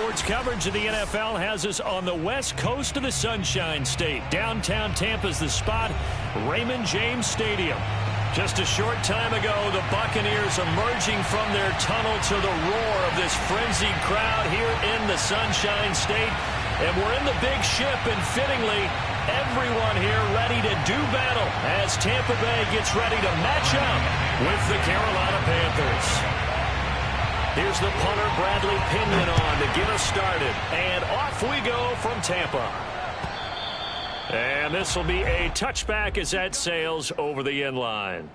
Sports coverage of the NFL has us on the west coast of the Sunshine State. Downtown Tampa's the spot, Raymond James Stadium. Just a short time ago, the Buccaneers emerging from their tunnel to the roar of this frenzied crowd here in the Sunshine State. And we're in the big ship, and fittingly, everyone here ready to do battle as Tampa Bay gets ready to match up with the Carolina Panthers. Here's the punter, Bradley Pinion, on to get us started. And off we go from Tampa. And this will be a touchback as that sails over the end line.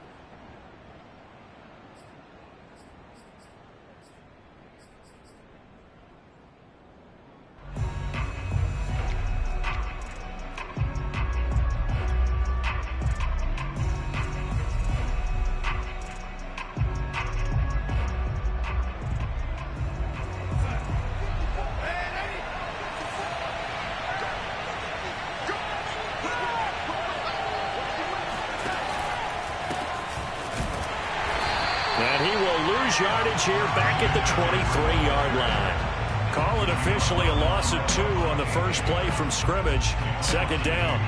And he will lose yardage here back at the 23-yard line. Call it officially a loss of 2 on the first play from scrimmage. Second down.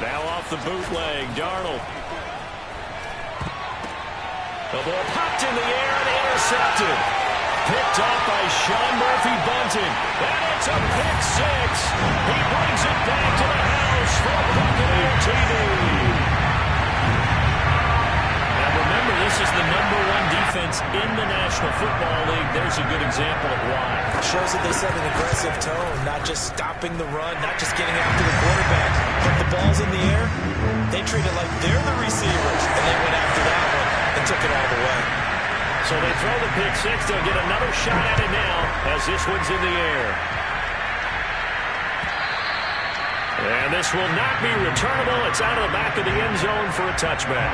Now off the bootleg, Darnold. The ball popped in the air and intercepted. Picked off by Sean Murphy-Bunting. And it's a pick 6. He brings it back to the house for Buccaneer TV. Now remember, this is the #1 defense in the National Football League. There's a good example of why. Shows that they set an aggressive tone, not just stopping the run, not just getting after the quarterback. But the ball's in the air, they treat it like they're the receivers, and they went after that one and took it all the way. So they throw the pick 6. They'll get another shot at it now as this one's in the air. And this will not be returnable. It's out of the back of the end zone for a touchback.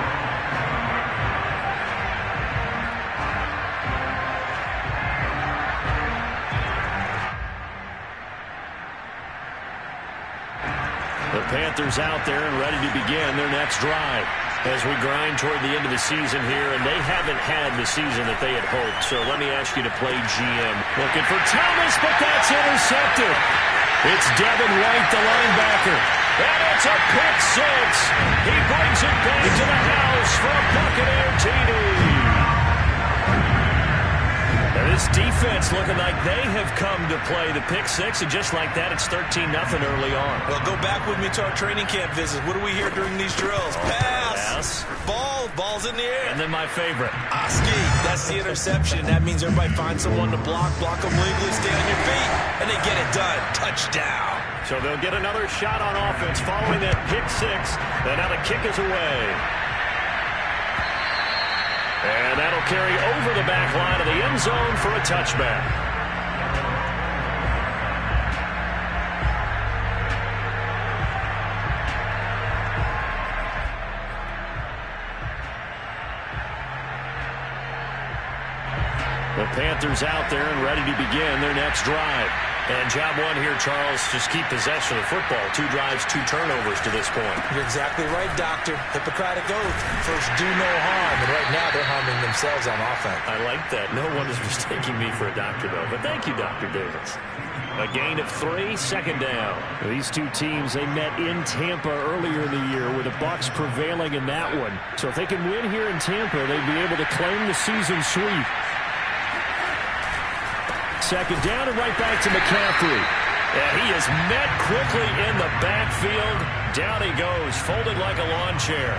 The Panthers out there and ready to begin their next drive as we grind toward the end of the season here, and they haven't had the season that they had hoped. So let me ask you to play GM. Looking for Thomas, but that's intercepted. It's Devin White, the linebacker. And it's a pick 6. He brings it back to the house for a Buccaneer TD. And this defense looking like they have come to play the pick 6, and just like that, it's 13-0 early on. Well, go back with me to our training camp visit. What do we hear during these drills? Pass. Ball's in the air. And then my favorite. Oski, that's the interception. That means everybody finds someone to block them legally, stay on your feet, and they get it done. Touchdown. So they'll get another shot on offense following that pick 6, and now the kick is away. And that'll carry over the back line of the end zone for a touchback. The Panthers out there and ready to begin their next drive. And job one here, Charles, just keep possession of the football. 2 drives, 2 turnovers to this point. You're exactly right, Doctor. Hippocratic oath. First, do no harm. And right now, they're harming themselves on offense. I like that. No one is mistaking me for a doctor, though. But thank you, Dr. Davis. A gain of 3, second down. These two teams, they met in Tampa earlier in the year with the Bucs prevailing in that one. So if they can win here in Tampa, they'd be able to claim the season sweep. Second down and right back to McCaffrey. And he is met quickly in the backfield. Down he goes, folded like a lawn chair.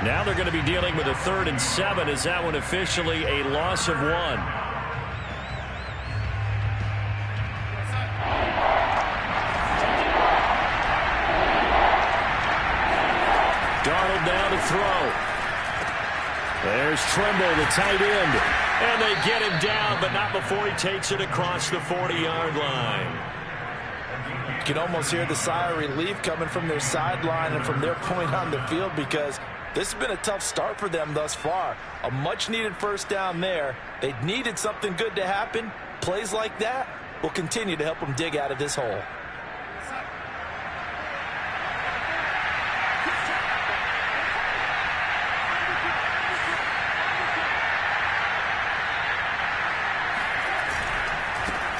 Now they're going to be dealing with a 3rd and 7. Is that one officially a loss of 1? Darnold now to throw. There's Trimble, the tight end. And they get him down, but not before he takes it across the 40-yard line. You can almost hear the sigh of relief coming from their sideline and from their point on the field, because This has been a tough start for them thus far. A much-needed first down there. They needed something good to happen. Plays like that will continue to help them dig out of this hole.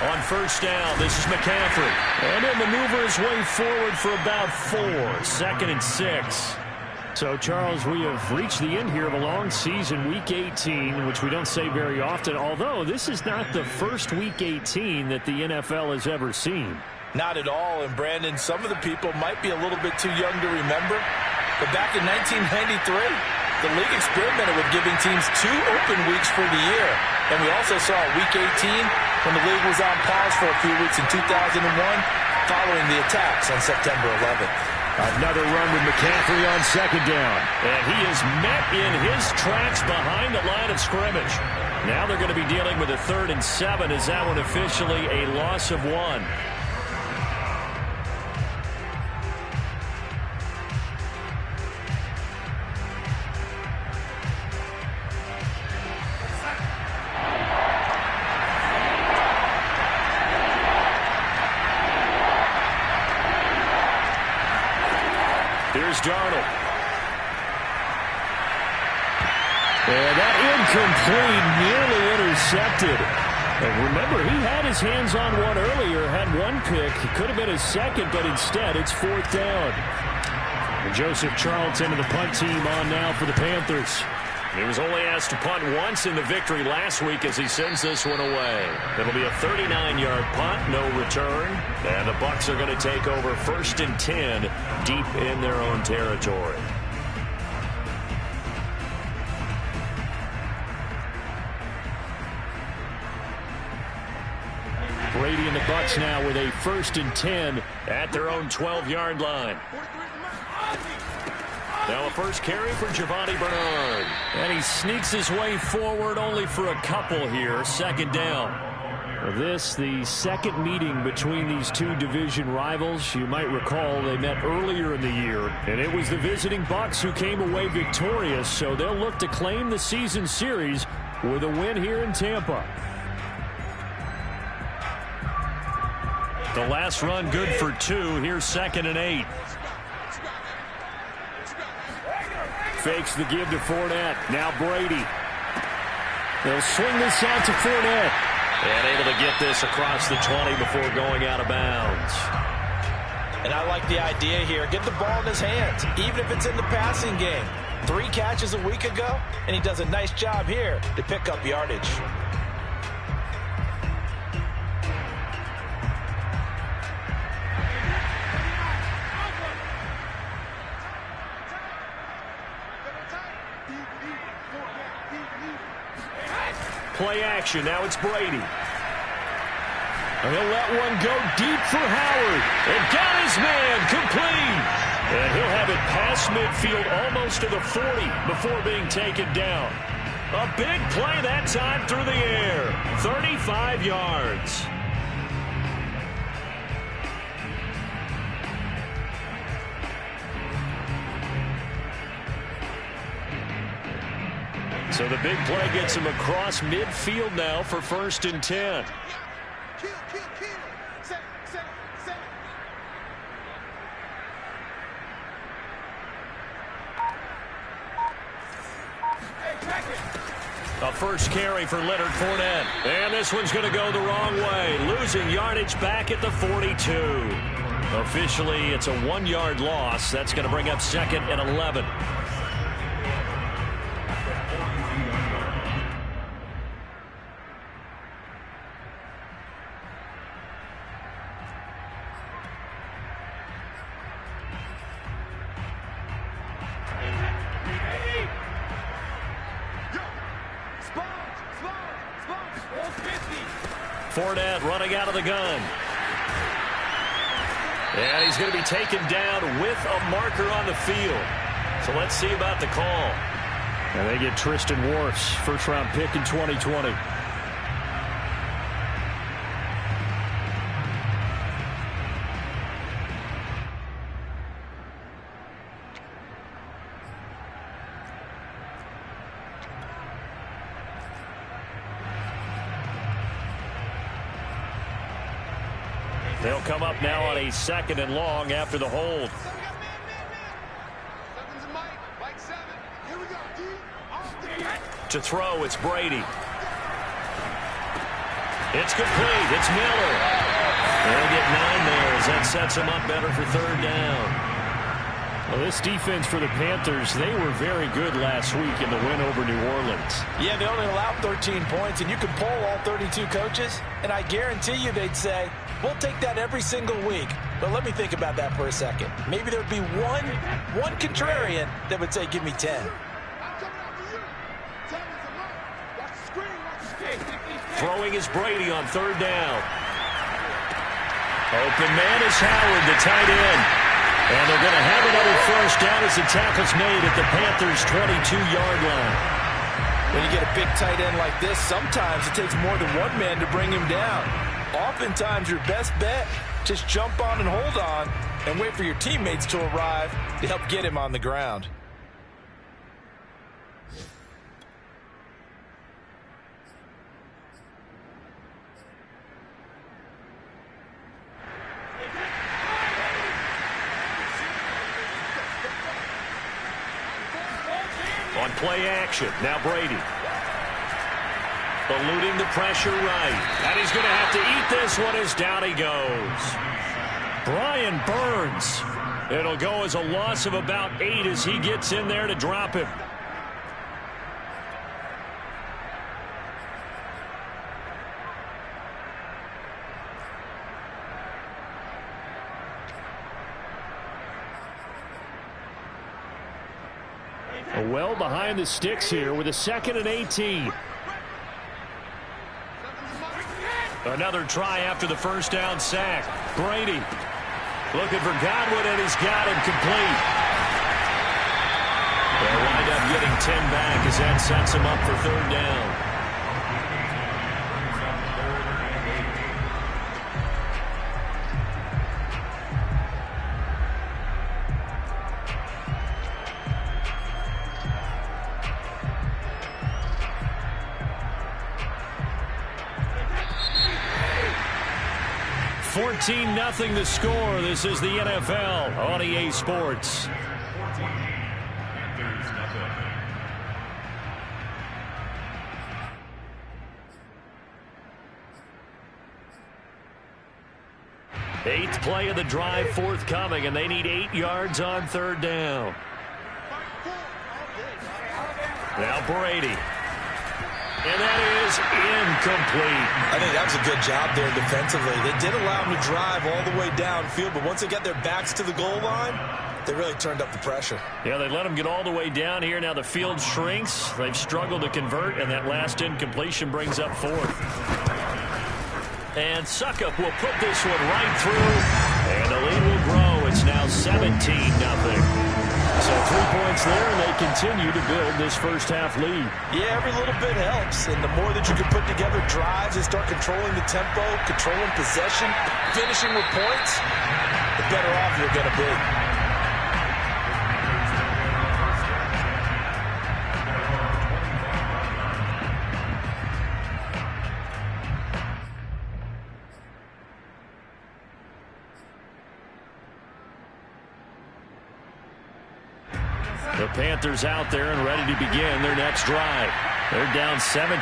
On first down, this is McCaffrey. And he'll maneuver his way forward for about 4. 2nd and 6. So, Charles, we have reached the end here of a long season, Week 18, which we don't say very often, although this is not the first Week 18 that the NFL has ever seen. Not at all, and Brandon, some of the people might be a little bit too young to remember, but back in 1993, the league experimented with giving teams 2 open weeks for the year. And we also saw Week 18 when the league was on pause for a few weeks in 2001 following the attacks on September 11th. Another run with McCaffrey on 2nd down. And he is met in his tracks behind the line of scrimmage. Now they're going to be dealing with a 3rd and 7. Is that one officially a loss of 1? Here's Darnold. And that incomplete, nearly intercepted. And remember, he had his hands on one earlier, had 1 pick. It could have been his 2nd, but instead it's 4th down. And Joseph Charlton and the punt team on now for the Panthers. He was only asked to punt once in the victory last week as he sends this one away. It'll be a 39-yard punt, no return. And the Bucs are going to take over 1st and 10 deep in their own territory. Brady and the Bucs now with a 1st and 10 at their own 12-yard line. Now a first carry for Giovanni Bernard. And he sneaks his way forward only for a couple here. 2nd down. This, the 2nd meeting between these 2 division rivals. You might recall they met earlier in the year. And it was the visiting Bucs who came away victorious. So they'll look to claim the season series with a win here in Tampa. The last run good for 2. Here's 2nd and 8. Fakes the give to Fournette. Now Brady. They'll swing this out to Fournette. And able to get this across the 20 before going out of bounds. And I like the idea here. Get the ball in his hands, even if it's in the passing game. 3 catches a week ago, and he does a nice job here to pick up yardage. Play action. Now it's Brady. And he'll let one go deep for Howard. And got his man complete. And he'll have it past midfield almost to the 40 before being taken down. A big play that time through the air. 35 yards. So the big play gets him across midfield now for 1st and 10. A first carry for Leonard Fournette. And this one's going to go the wrong way. Losing yardage back at the 42. Officially, it's a 1-yard loss. That's going to bring up 2nd and 11. Fournette running out of the gun. And he's going to be taken down with a marker on the field. So let's see about the call. And they get Tristan Wirfs, first-round pick in 2020. come up now on a 2nd and long after the hold. To throw, it's Brady. It's complete. It's Miller. They'll get 9 there as that sets them up better for 3rd down. Well, this defense for the Panthers, they were very good last week in the win over New Orleans. Yeah, they only allowed 13 points, and you can poll all 32 coaches, and I guarantee you they'd say, we'll take that every single week. But let me think about that for a second. Maybe there'd be one contrarian that would say, give me 10. Throwing is Brady on 3rd down. Open man is Howard, the tight end. And they're going to have another 1st down as the tackle's made at the Panthers' 22-yard line. When you get a big tight end like this, sometimes it takes more than one man to bring him down. Oftentimes, your best bet, just jump on and hold on and wait for your teammates to arrive to help get him on the ground. On play action, now Brady. Eluding the pressure right. And he's going to have to eat this one as down he goes. Brian Burns. It'll go as a loss of about 8 as he gets in there to drop him. Well behind the sticks here with a 2nd and 18. Another try after the 1st down sack. Brady looking for Godwin, and he's got him complete. They'll wind up getting 10 back as that sets him up for 3rd down. Nothing the score. This is the NFL on EA Sports. Eighth play of the drive forthcoming, and they need 8 yards on 3rd down. Now Brady. And that is incomplete. I think that was a good job there defensively. They did allow them to drive all the way downfield, but once they got their backs to the goal line, they really turned up the pressure. Yeah, they let them get all the way down here. Now the field shrinks. They've struggled to convert, and that last incompletion brings up 4th. And Suckup will put this one right through, and the lead will grow. It's now 17-0. So 3 points there, and they continue to build this 1st half lead. Yeah, every little bit helps, and the more that you can put together drives and start controlling the tempo, controlling possession, finishing with points, the better off you're going to be. The Panthers out there and ready to begin their next drive. They're down 17-0,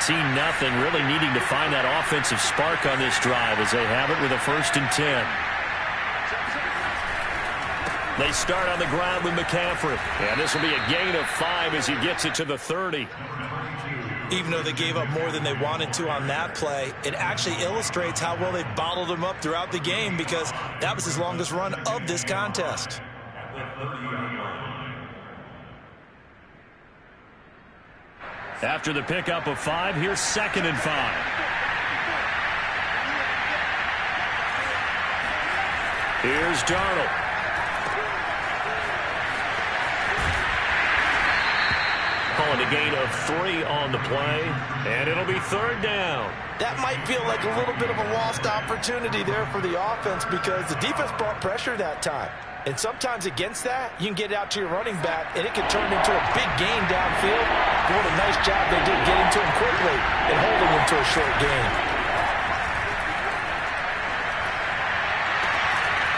really needing to find that offensive spark on this drive as they have it with a 1st and 10. They start on the ground with McCaffrey, and this will be a gain of 5 as he gets it to the 30. Even though they gave up more than they wanted to on that play, it actually illustrates how well they bottled him up throughout the game, because that was his longest run of this contest. After the pickup of 5, here's 2nd and 5. Here's Darnold. Calling a gain of 3 on the play, and it'll be 3rd down. That might feel like a little bit of a lost opportunity there for the offense, because the defense brought pressure that time. And sometimes against that, you can get it out to your running back, and it can turn into a big gain downfield. But what a nice job they did getting to him quickly and holding him to a short gain.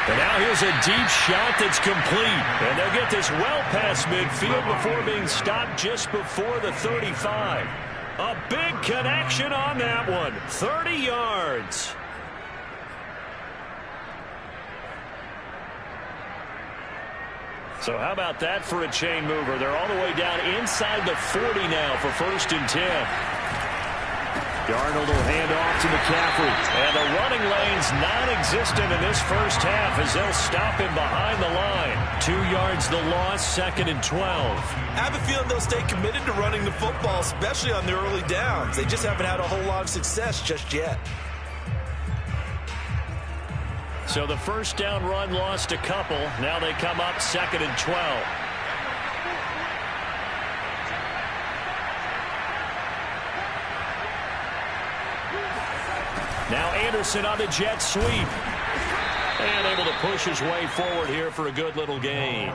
And now here's a deep shot that's complete. And they'll get this well past midfield before being stopped just before the 35. A big connection on that one. 30 yards. So how about that for a chain mover? They're all the way down inside the 40 now for 1st and 10. Darnold will hand off to McCaffrey. And the running lane's non-existent in this first half as they'll stop him behind the line. 2 yards the loss, 2nd and 12. I have a feeling they'll stay committed to running the football, especially on the early downs. They just haven't had a whole lot of success just yet. So the first down run lost a couple. Now they come up 2nd and 12. Now Anderson on the jet sweep. And able to push his way forward here for a good little gain.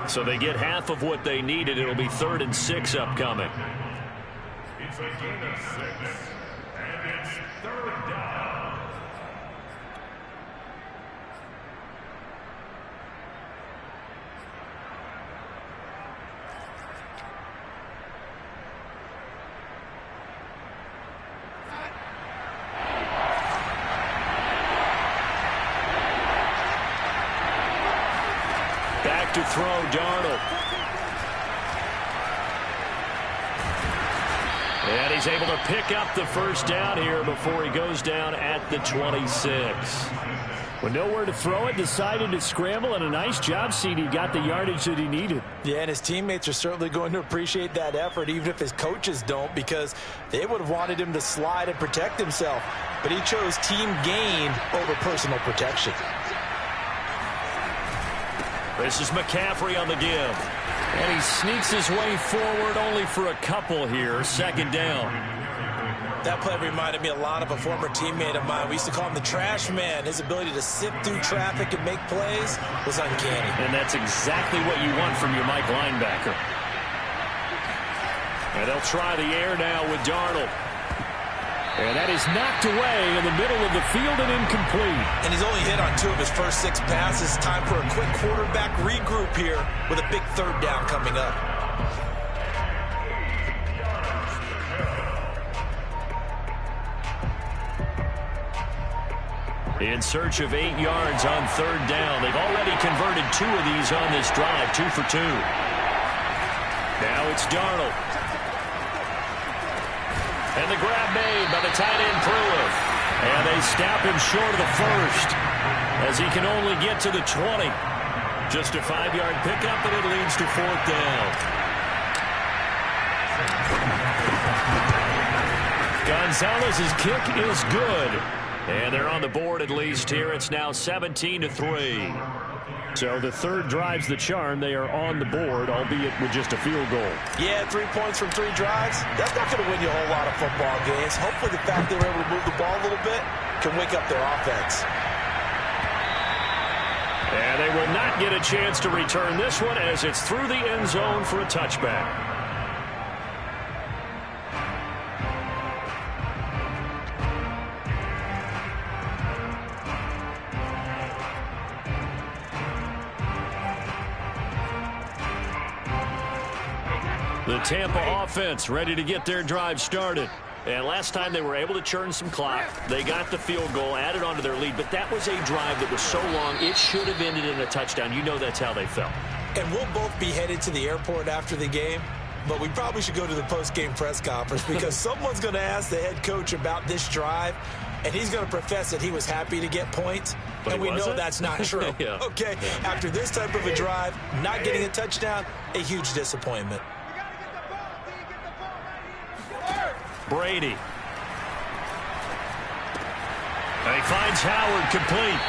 So they get half of what they needed. It'll be 3rd and 6 upcoming. It's a gain of 6. And it's 3rd down. Back to throw, Darnold. And he's able to pick up the first down here before he goes down at the 26. With nowhere to throw it, decided to scramble, and a nice job, CD. Got the yardage that he needed. Yeah, and his teammates are certainly going to appreciate that effort, even if his coaches don't, because they would have wanted him to slide and protect himself. But he chose team gain over personal protection. This is McCaffrey on the give. And he sneaks his way forward only for a couple here. 2nd down. That play reminded me a lot of a former teammate of mine. We used to call him the trash man. His ability to sift through traffic and make plays was uncanny. And that's exactly what you want from your Mike linebacker. And they'll try the air now with Darnold. And that is knocked away in the middle of the field and incomplete. And he's only hit on 2 of his first 6 passes. Time for a quick quarterback regroup here with a big 3rd down coming up. In search of 8 yards on 3rd down. They've already converted 2 of these on this drive, 2 for 2. Now it's Darnold. And the grab made by the tight end Pruitt. And they stop him short of the first as he can only get to the 20. Just a 5-yard pickup, and it leads to 4th down. Gonzalez's kick is good. And they're on the board at least here. It's now 17-3. So the 3rd drive's the charm. They are on the board, albeit with just a field goal. Yeah, 3 points from 3 drives. That's not going to win you a whole lot of football games. Hopefully the fact they were able to move the ball a little bit can wake up their offense. And they will not get a chance to return this one as it's through the end zone for a touchback. The Tampa offense ready to get their drive started. And last time they were able to churn some clock. They got the field goal, added on to their lead. But that was a drive that was so long, it should have ended in a touchdown. You know that's how they felt. And we'll both be headed to the airport after the game. But we probably should go to the post-game press conference because someone's going to ask the head coach about this drive. And he's going to profess that he was happy to get points. But and we know that's not true. Yeah. Okay, yeah. After this type of a drive, not getting a touchdown, a huge disappointment. Brady. And he finds Howard complete.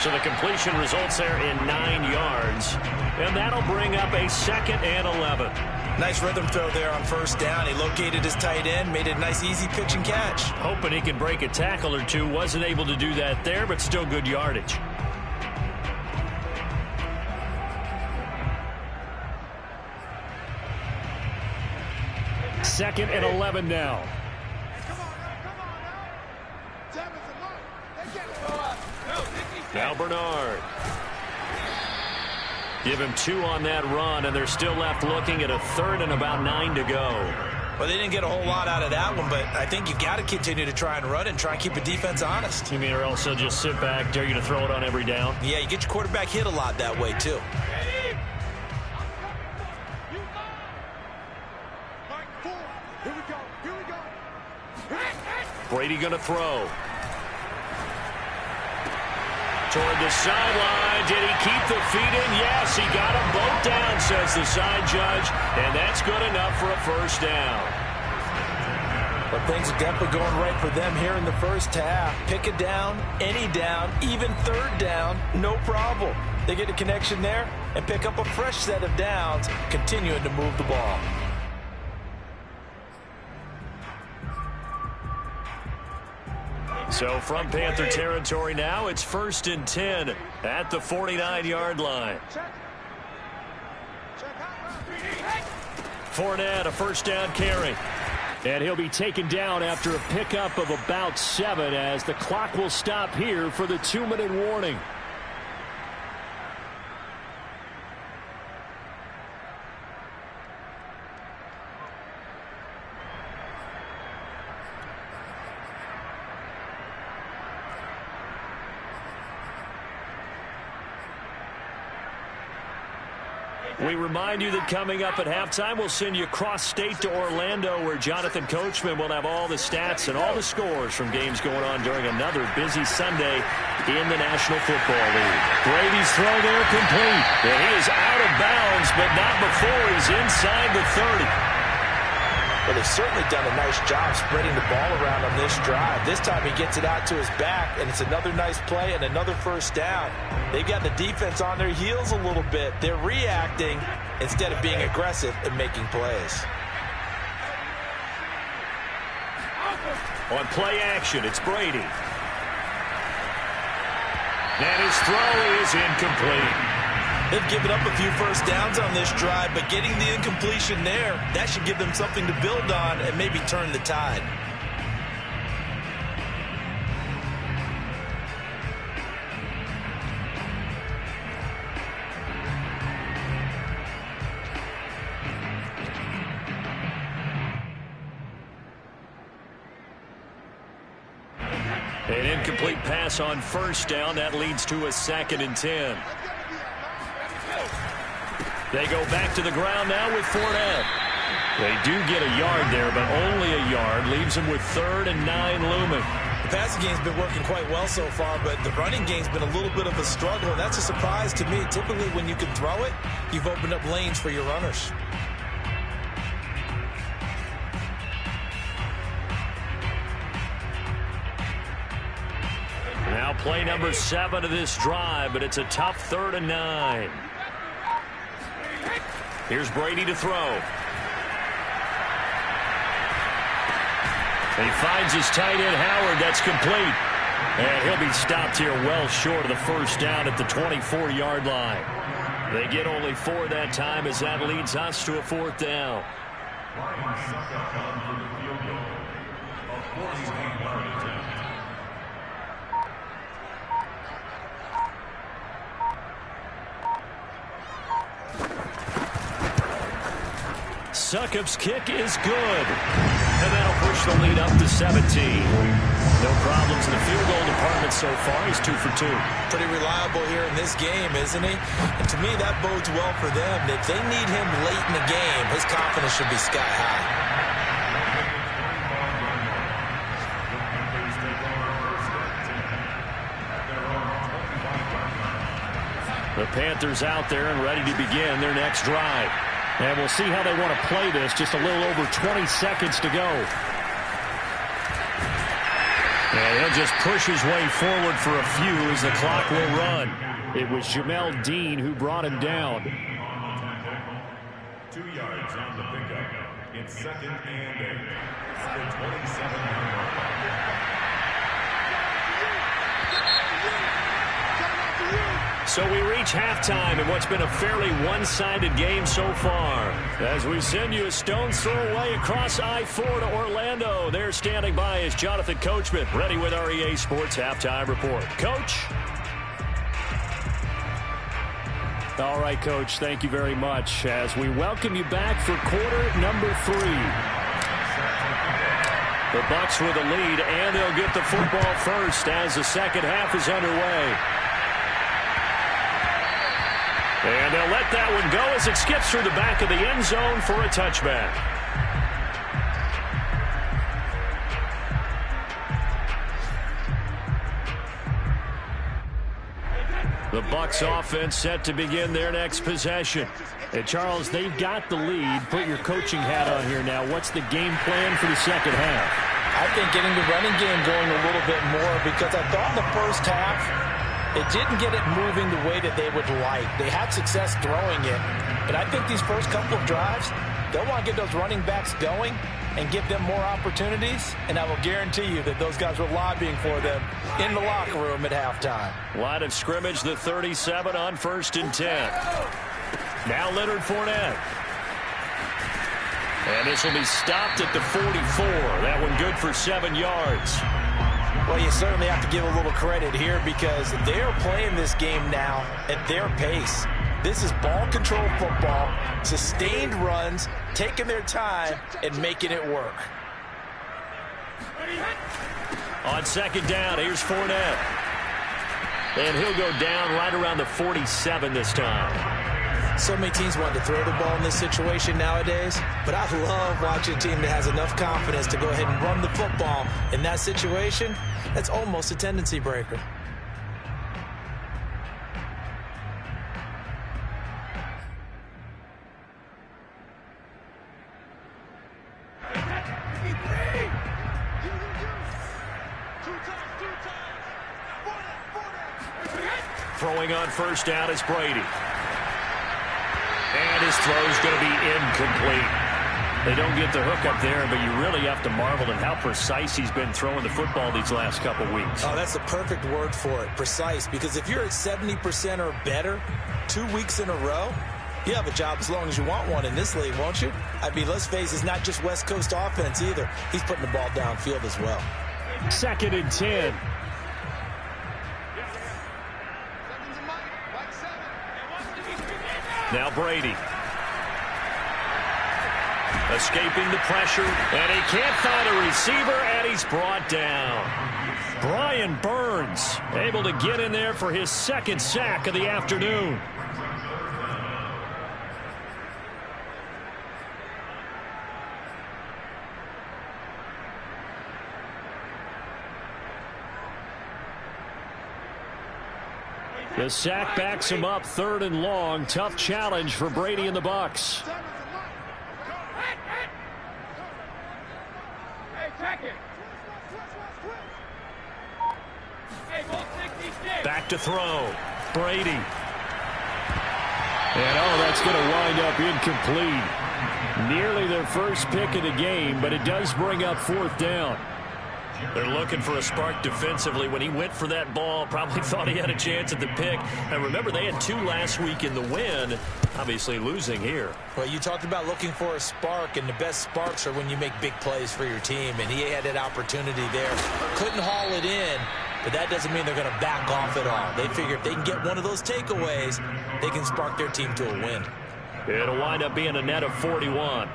So the completion results there in 9 yards. And that'll bring up a 2nd and 11. Nice rhythm throw there on 1st down. He located his tight end, made a nice easy pitch and catch. Hoping he can break a tackle or two. Wasn't able to do that there, but still good yardage. Second and 11 now. Come on now. Now Bernard. Give him 2 on that run, and they're still left looking at a 3rd and about 9 to go. Well, they didn't get a whole lot out of that one, but I think you've got to continue to try and run and try and keep the defense honest. You mean, or else they'll just sit back, dare you to throw it on every down? Yeah, you get your quarterback hit a lot that way, too. Brady going to throw. Toward the sideline. Did he keep the feet in? Yes, he got them both down, says the side judge. And that's good enough for a first down. But things are definitely going right for them here in the first half. Pick a down, any down, even 3rd down, no problem. They get a connection there and pick up a fresh set of downs, continuing to move the ball. So from Panther territory now, it's 1st and 10 at the 49-yard line. Fournette, a first down carry. And he'll be taken down after a pickup of about 7 as the clock will stop here for the 2-minute warning. We remind you that coming up at halftime, we'll send you cross-state to Orlando, where Jonathan Coachman will have all the stats and all the scores from games going on during another busy Sunday in the National Football League. Brady's throw there complete. And he is out of bounds, but not before he's inside the 30. Well, they've certainly done a nice job spreading the ball around on this drive. This time he gets it out to his back, and it's another nice play and another first down. They've got the defense on their heels a little bit. They're reacting instead of being aggressive and making plays. On play action, it's Brady. And his throw is incomplete. They've given up a few first downs on this drive, but getting the incompletion there, that should give them something to build on and maybe turn the tide. An incomplete pass on first down. That leads to a 2nd and 10. They go back to the ground now with Fournette. They do get a yard there, but only a yard. Leaves them with 3rd and 9 looming. The passing game's been working quite well so far, but the running game's been a little bit of a struggle, and that's a surprise to me. Typically, when you can throw it, you've opened up lanes for your runners. Now play number 7 of this drive, but it's a tough 3rd and 9. Here's Brady to throw. He finds his tight end, Howard. That's complete. And he'll be stopped here well short of the first down at the 24-yard line. They get only 4 that time as that leads us to a 4th down. Succop's kick is good. And that'll push the lead up to 17. No problems in the field goal department so far. He's 2 for 2. Pretty reliable here in this game, isn't he? And to me, that bodes well for them. If they need him late in the game, his confidence should be sky high. The Panthers out there and ready to begin their next drive. And we'll see how they want to play this. Just a little over 20 seconds to go. And he'll just push his way forward for a few as the clock will run. It was Jamel Dean who brought him down. 2 yards on the pickup. It's 2nd and 8. The 27-yard line. So we reach halftime in what's been a fairly one-sided game so far. As we send you a stone's throw away across I-4 to Orlando. There standing by is Jonathan Coachman, ready with our EA Sports Halftime Report. Coach? All right, Coach, thank you very much as we welcome you back for quarter number 3. The Bucs with a lead, and they'll get the football first as the second half is underway. And they'll let that one go as it skips through the back of the end zone for a touchback. The Bucs offense set to begin their next possession. And Charles, they've got the lead. Put your coaching hat on here now. What's the game plan for the second half? I think getting the running game going a little bit more, because I thought in the first half it didn't get it moving the way that they would like. They had success throwing it, but I think these first couple of drives, they'll want to get those running backs going and give them more opportunities, and I will guarantee you that those guys were lobbying for them in the locker room at halftime. Line of scrimmage, the 37 on 1st and 10. Now Leonard Fournette. And this will be stopped at the 44. That one good for 7 yards. Well, you certainly have to give a little credit here because they're playing this game now at their pace. This is ball control football, sustained runs, taking their time and making it work. On second down, here's Fournette. And he'll go down right around the 47 this time. So many teams want to throw the ball in this situation nowadays, but I love watching a team that has enough confidence to go ahead and run the football. In that situation, that's almost a tendency breaker. Throwing on first down is Brady. And his throw's going to be incomplete. They don't get the hook up there, but you really have to marvel at how precise he's been throwing the football these last couple weeks. Oh, that's the perfect word for it, precise, because if you're at 70% or better 2 weeks in a row, you have a job as long as you want one in this league, won't you? I mean, let's face it, it's not just West Coast offense either. He's putting the ball downfield as well. 2nd and 10. Now Brady. Escaping the pressure, and he can't find a receiver, and he's brought down. Brian Burns able to get in there for his 2nd sack of the afternoon. The sack backs him up, 3rd and long. Tough challenge for Brady and the Bucs. Back to throw. Brady. And that's going to wind up incomplete. Nearly their first pick of the game, but it does bring up 4th down. They're looking for a spark defensively. When he went for that ball, probably thought he had a chance at the pick. And remember, they had 2 last week in the win, obviously losing here. Well, you talked about looking for a spark, and the best sparks are when you make big plays for your team, and he had that opportunity there. Couldn't haul it in, but that doesn't mean they're going to back off at all. They figure if they can get one of those takeaways, they can spark their team to a win. It'll wind up being a net of 41.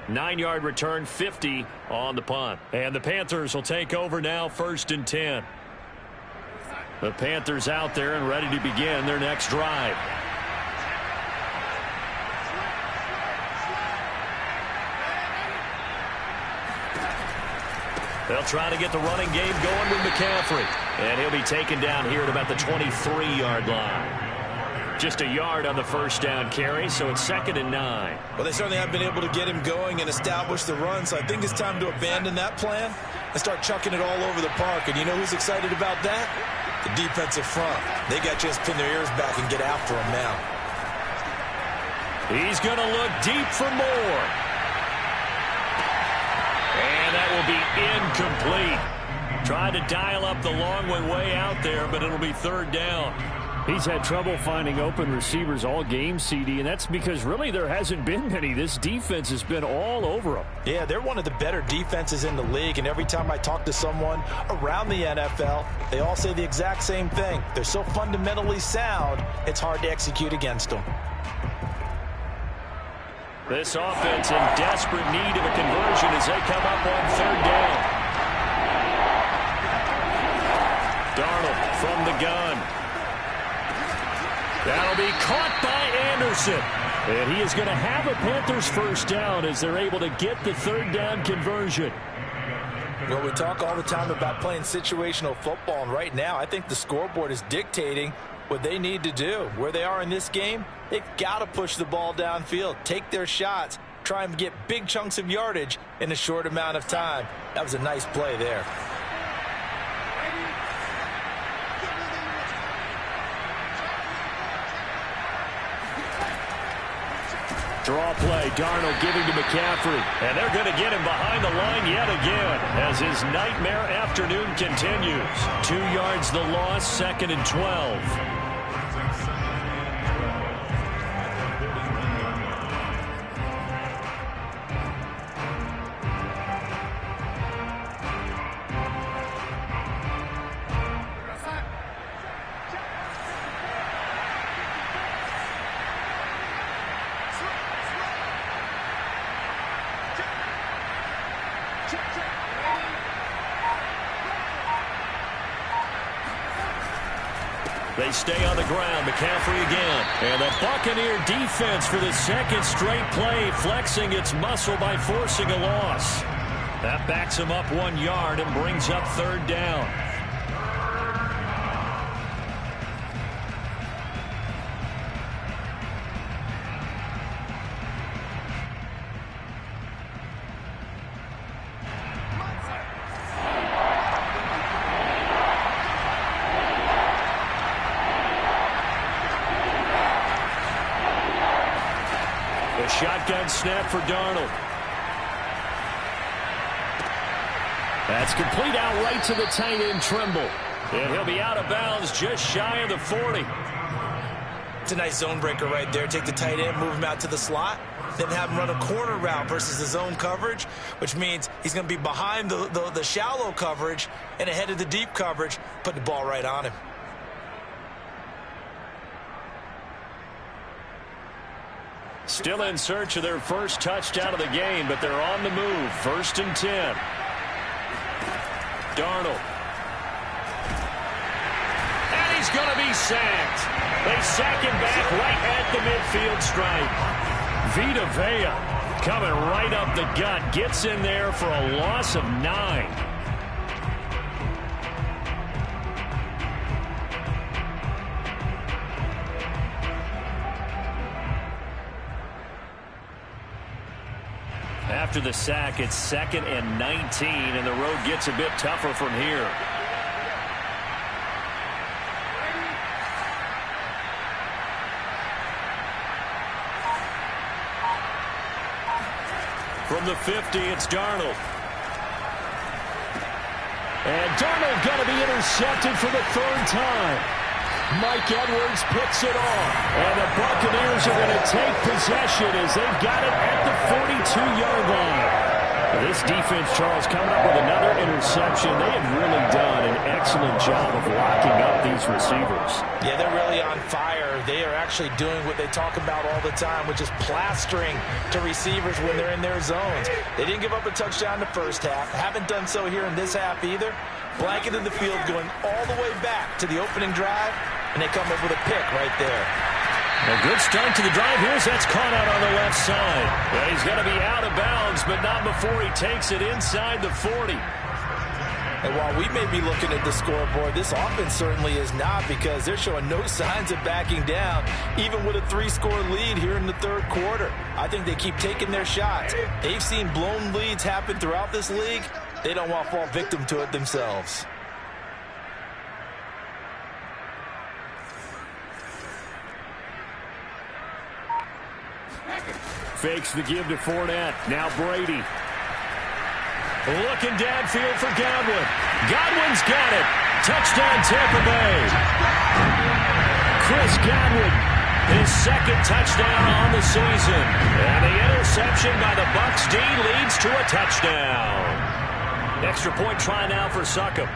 9-yard return, 50 on the punt. And the Panthers will take over now, 1st and 10. The Panthers out there and ready to begin their next drive. They'll try to get the running game going with McCaffrey. And he'll be taken down here at about the 23-yard line. Just a yard on the first down carry, so it's 2nd and 9. Well, they certainly have been able to get him going and establish the run, so I think it's time to abandon that plan and start chucking it all over the park. And you know who's excited about that? The defensive front. They got to just pin their ears back and get after him now. He's going to look deep for more. And that will be incomplete. Tried to dial up the long one way out there, but it'll be 3rd down. He's had trouble finding open receivers all game, CD, and that's because really there hasn't been many. This defense has been all over him. Yeah, they're one of the better defenses in the league, and every time I talk to someone around the NFL, they all say the exact same thing. They're so fundamentally sound, it's hard to execute against them. This offense in desperate need of a conversion as they come up on third down. Darnold from the gun. That'll be caught by Anderson. And he is going to have a Panthers first down as they're able to get the third down conversion. Well, we talk all the time about playing situational football, and right now I think the scoreboard is dictating what they need to do. Where they are in this game, they've got to push the ball downfield, take their shots, try and get big chunks of yardage in a short amount of time. That was a nice play there. Draw play, Darnold giving to McCaffrey. And they're going to get him behind the line yet again as his nightmare afternoon continues. 2 yards the loss, 2nd and 12. They stay on the ground. McCaffrey again. And the Buccaneer defense for the second straight play, flexing its muscle by forcing a loss. That backs him up 1 yard and brings up third down. The shotgun snap for Darnold. That's complete out right to the tight end, Trimble. And he'll be out of bounds just shy of the 40. It's a nice zone breaker right there. Take the tight end, move him out to the slot, then have him run a corner route versus the zone coverage, which means he's going to be behind the shallow coverage and ahead of the deep coverage, put the ball right on him. Still in search of their first touchdown of the game, but they're on the move. 1st and 10. Darnold. And he's going to be sacked. They sack him back right at the midfield stripe. Vita Vea coming right up the gut. Gets in there for a loss of 9. After the sack, it's 2nd and 19, and the road gets a bit tougher from here. From the 50, it's Darnold. And Darnold going to be intercepted for the 3rd time. Mike Edwards picks it off. And the Buccaneers are going to take possession as they've got it at the 42-yard line. This defense, Charles, coming up with another interception. They have really done an excellent job of locking up these receivers. Yeah, they're really on fire. They are actually doing what they talk about all the time, which is plastering to receivers when they're in their zones. They didn't give up a touchdown in the first half. Haven't done so here in this half either. Blanket in the field going all the way back to the opening drive, and they come up with a pick right there. A good start to the drive here as that's caught out on the left side. Well, he's going to be out of bounds, but not before he takes it inside the 40. And while we may be looking at the scoreboard, this offense certainly is not, because they're showing no signs of backing down, even with a 3-score lead here in the 3rd quarter. I think they keep taking their shots. They've seen blown leads happen throughout this league. They don't want to fall victim to it themselves. Fakes the give to Fournette. Now Brady. Looking downfield for Godwin. Godwin's got it. Touchdown, Tampa Bay. Chris Godwin, his second touchdown on the season. And the interception by the Bucs D leads to a touchdown. Extra point try now for Succop.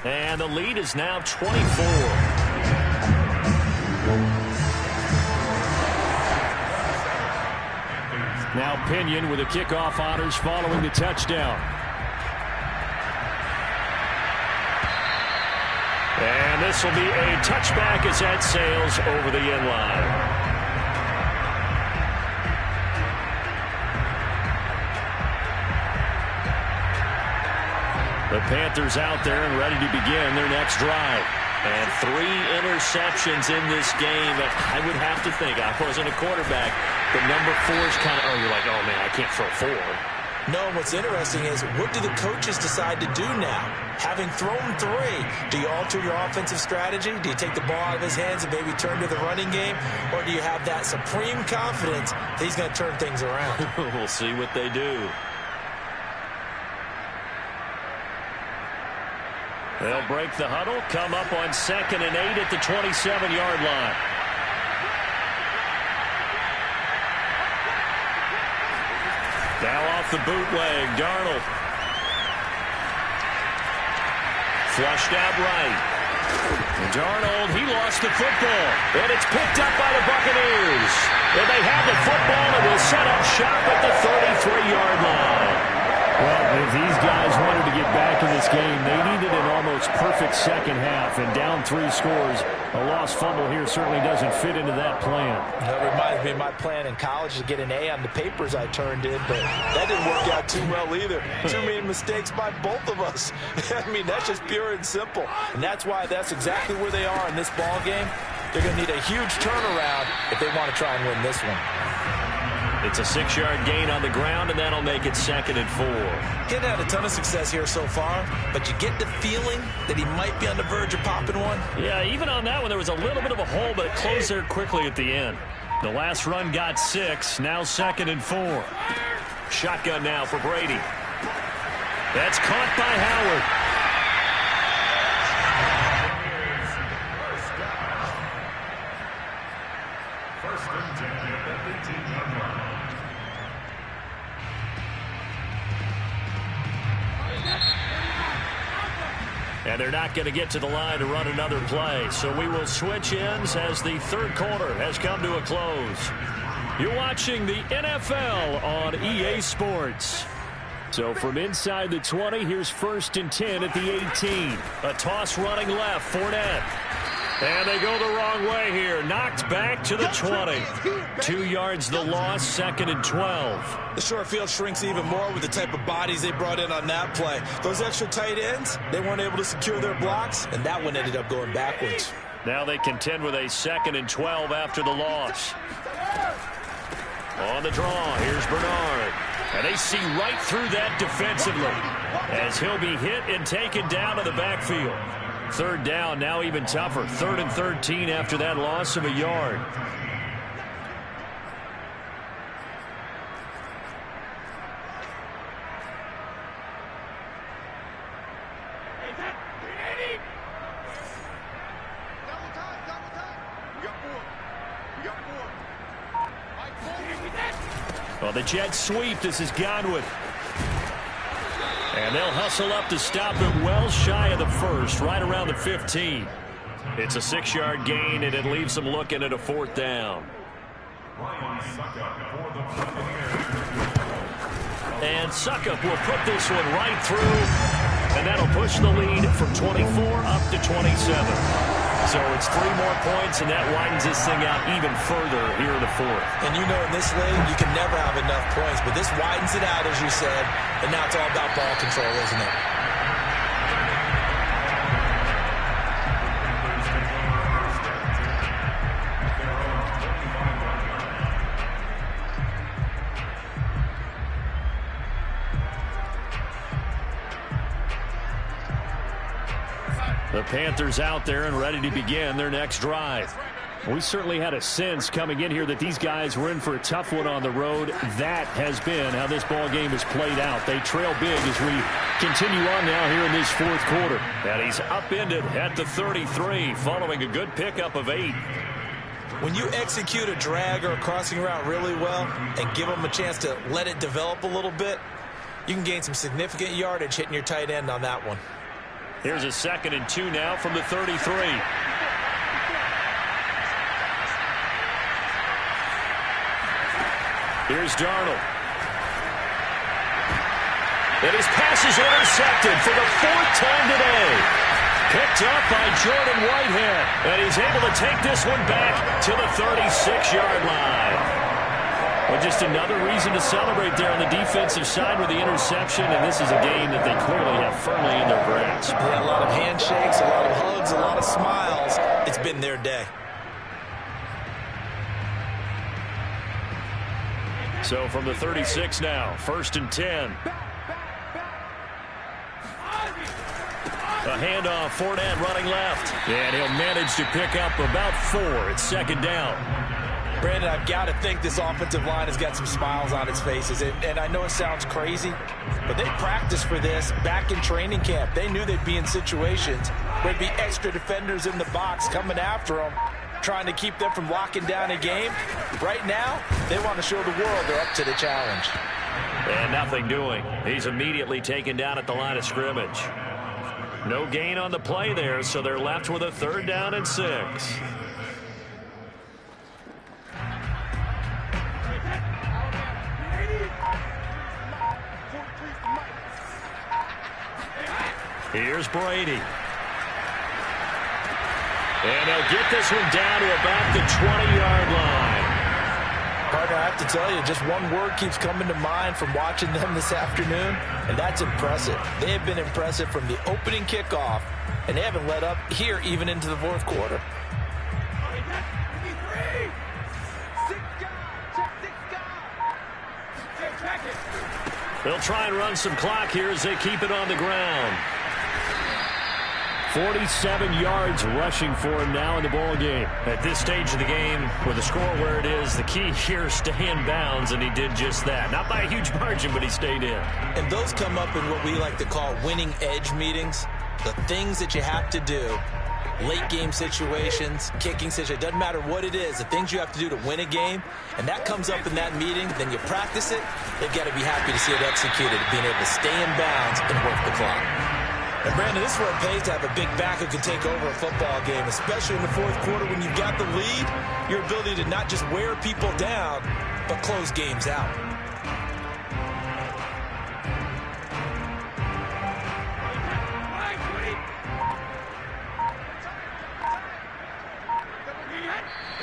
And the lead is now 24. Now Pinion with the kickoff honors following the touchdown. And this will be a touchback as that sails over the end line. The Panthers out there and ready to begin their next drive. And 3 interceptions in this game. I would have to think, I wasn't a quarterback, but number 4 is kind of, you're like, oh, man, I can't throw 4. No, what's interesting is, what do the coaches decide to do now? Having thrown 3, do you alter your offensive strategy? Do you take the ball out of his hands and maybe turn to the running game? Or do you have that supreme confidence that he's going to turn things around? We'll see what they do. They'll break the huddle, come up on 2nd and 8 at the 27-yard line. Now off the bootleg, Darnold. Flushed out right. Darnold, he lost the football. And it's picked up by the Buccaneers. And they have the football and will set up shop at the 33-yard line. Well, if these guys wanted to get back in this game, they needed an almost perfect second half. And down 3 scores, a lost fumble here certainly doesn't fit into that plan. That reminds me of my plan in college to get an A on the papers I turned in, but that didn't work out too well either. Too many mistakes by both of us. I mean, that's just pure and simple. And that's why that's exactly where they are in this ball game. They're going to need a huge turnaround if they want to try and win this one. It's a 6-yard gain on the ground, and that'll make it 2nd and 4. He hasn't had a ton of success here so far, but you get the feeling that he might be on the verge of popping one. Yeah, even on that one, there was a little bit of a hole, but it closed there quickly at the end. The last run got 6, now 2nd and 4. Shotgun now for Brady. That's caught by Howard. And they're not going to get to the line to run another play. So we will switch ends as the third quarter has come to a close. You're watching the NFL on EA Sports. So from inside the 20, here's 1st and 10 at the 18. A toss running left, Fournette. And they go the wrong way here. Knocked back to the 20. 2 yards the loss, 2nd and 12. The short field shrinks even more with the type of bodies they brought in on that play. Those extra tight ends, they weren't able to secure their blocks, and that one ended up going backwards. Now they contend with a 2nd and 12 after the loss. On the draw, here's Bernard. And they see right through that defensively as he'll be hit and taken down to the backfield. 3rd down, now even tougher. 3rd and 13 after that loss of a yard. Well, the Jets sweep. This is Godwin. And they'll hustle up to stop him well shy of the 1st, right around the 15. It's a 6-yard gain, and it leaves them looking at a 4th down. And Succop will put this one right through, and that'll push the lead from 24 up to 27. So it's 3 more points, and that widens this thing out even further here in the 4th. And you know in this league, you can never have enough points, but this widens it out, as you said, and now it's all about ball control, isn't it? The Panthers out there and ready to begin their next drive. We certainly had a sense coming in here that these guys were in for a tough one on the road. That has been how this ball game has played out. They trail big as we continue on now here in this fourth quarter. And he's upended at the 33 following a good pickup of 8. When you execute a drag or a crossing route really well and give them a chance to let it develop a little bit, you can gain some significant yardage hitting your tight end on that one. Here's a 2nd and 2 now from the 33. Here's Darnold. And his pass is intercepted for the 4th time today. Picked up by Jordan Whitehead. And he's able to take this one back to the 36-yard line. Well, just another reason to celebrate there on the defensive side with the interception. And this is a game that they clearly have firmly in their grasp. Yeah, a lot of handshakes, a lot of hugs, a lot of smiles. It's been their day. So from the 36 now, 1st and 10. A handoff, Fournette running left. And he'll manage to pick up about 4. It's 2nd down. Brandon, I've got to think this offensive line has got some smiles on its faces. And I know it sounds crazy, but they practiced for this back in training camp. They knew they'd be in situations where there'd be extra defenders in the box coming after them, trying to keep them from locking down a game. Right now, they want to show the world they're up to the challenge. And nothing doing. He's immediately taken down at the line of scrimmage. No gain on the play there, so they're left with a 3rd down and 6. Here's Brady. And they'll get this one down to about the 20-yard line. Partner, I have to tell you, just one word keeps coming to mind from watching them this afternoon, and that's impressive. They have been impressive from the opening kickoff, and they haven't let up here even into the 4th quarter. They'll try and run some clock here as they keep it on the ground. 47 yards rushing for him now in the ball game. At this stage of the game, with the score where it is, the key here is stay in bounds, and he did just that. Not by a huge margin, but he stayed in. And those come up in what we like to call winning edge meetings. The things that you have to do, late game situations, kicking situations, doesn't matter what it is, the things you have to do to win a game, and that comes up in that meeting, then you practice it, they've got to be happy to see it executed, being able to stay in bounds and work the clock. And, Brandon, this is where it pays to have a big back who can take over a football game, especially in the 4th quarter when you've got the lead, your ability to not just wear people down, but close games out.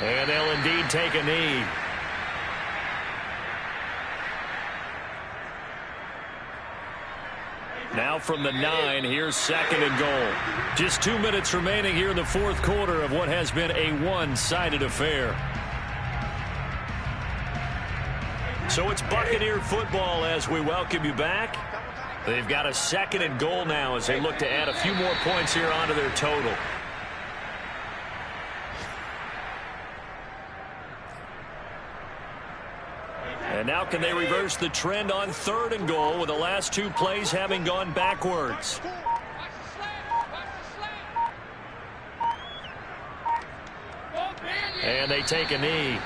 And they'll indeed take a knee. Now from the 9, here's 2nd and goal. Just 2 minutes remaining here in the 4th quarter of what has been a one-sided affair. So it's Buccaneer football as we welcome you back. They've got a 2nd and goal now as they look to add a few more points here onto their total. And now can they reverse the trend on 3rd and goal with the last 2 plays having gone backwards? And they take a knee.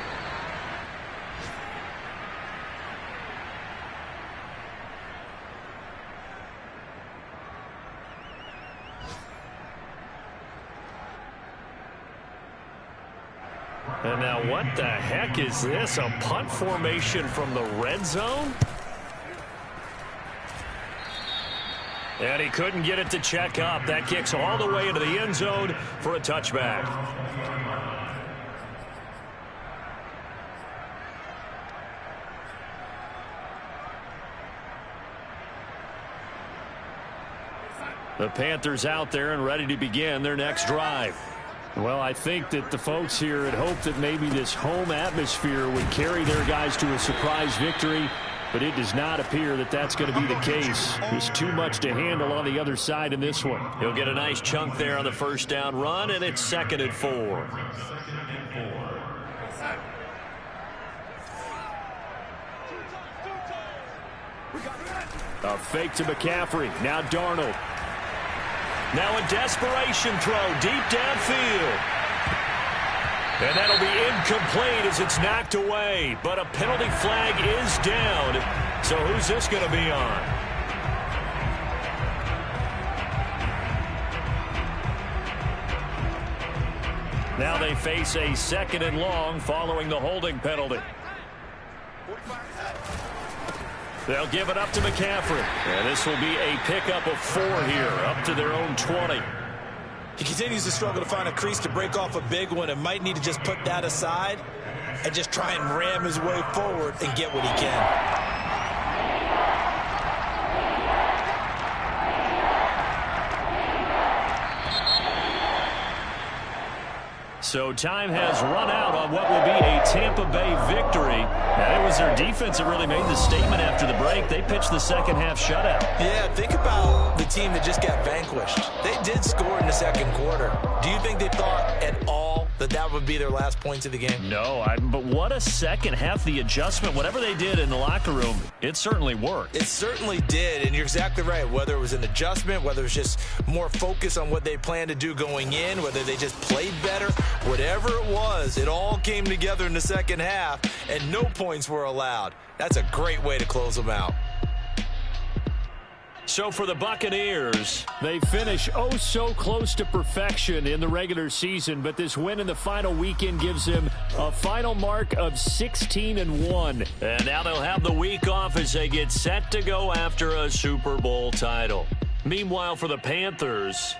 And now what the heck is this? A punt formation from the red zone? And he couldn't get it to check up. That kicks all the way into the end zone for a touchback. The Panthers out there and ready to begin their next drive. Well, I think that the folks here had hoped that maybe this home atmosphere would carry their guys to a surprise victory. but it does not appear that that's going to be the case. There's too much to handle on the other side in this one. He'll get a nice chunk there on the first down run, and it's 2nd and 4. A fake to McCaffrey. Now Darnold. Now a desperation throw deep downfield. And that'll be incomplete as it's knocked away. But a penalty flag is down. So who's this going to be on? Now they face a 2nd and long following the holding penalty. They'll give it up to McCaffrey. And this will be a pickup of 4 here, up to their own 20. He continues to struggle to find a crease to break off a big one and might need to just put that aside and just try and ram his way forward and get what he can. So time has run out on what will be a Tampa Bay victory. And it was their defense that really made the statement after the break. They pitched the second half shutout. Yeah, think about the team that just got vanquished. They did score in the second quarter. Do you think they thought at all that that would be their last points of the game? No, but what a second half. The adjustment, whatever they did in the locker room, it certainly worked. It certainly did, and you're exactly right. Whether it was an adjustment, whether it was just more focus on what they planned to do going in, whether they just played better, whatever it was, it all came together in the second half, and no points were allowed. That's a great way to close them out. So for the Buccaneers, they finish oh so close to perfection in the regular season, but this win in the final weekend gives them a final mark of 16-1. And now they'll have the week off as they get set to go after a Super Bowl title. Meanwhile, for the Panthers,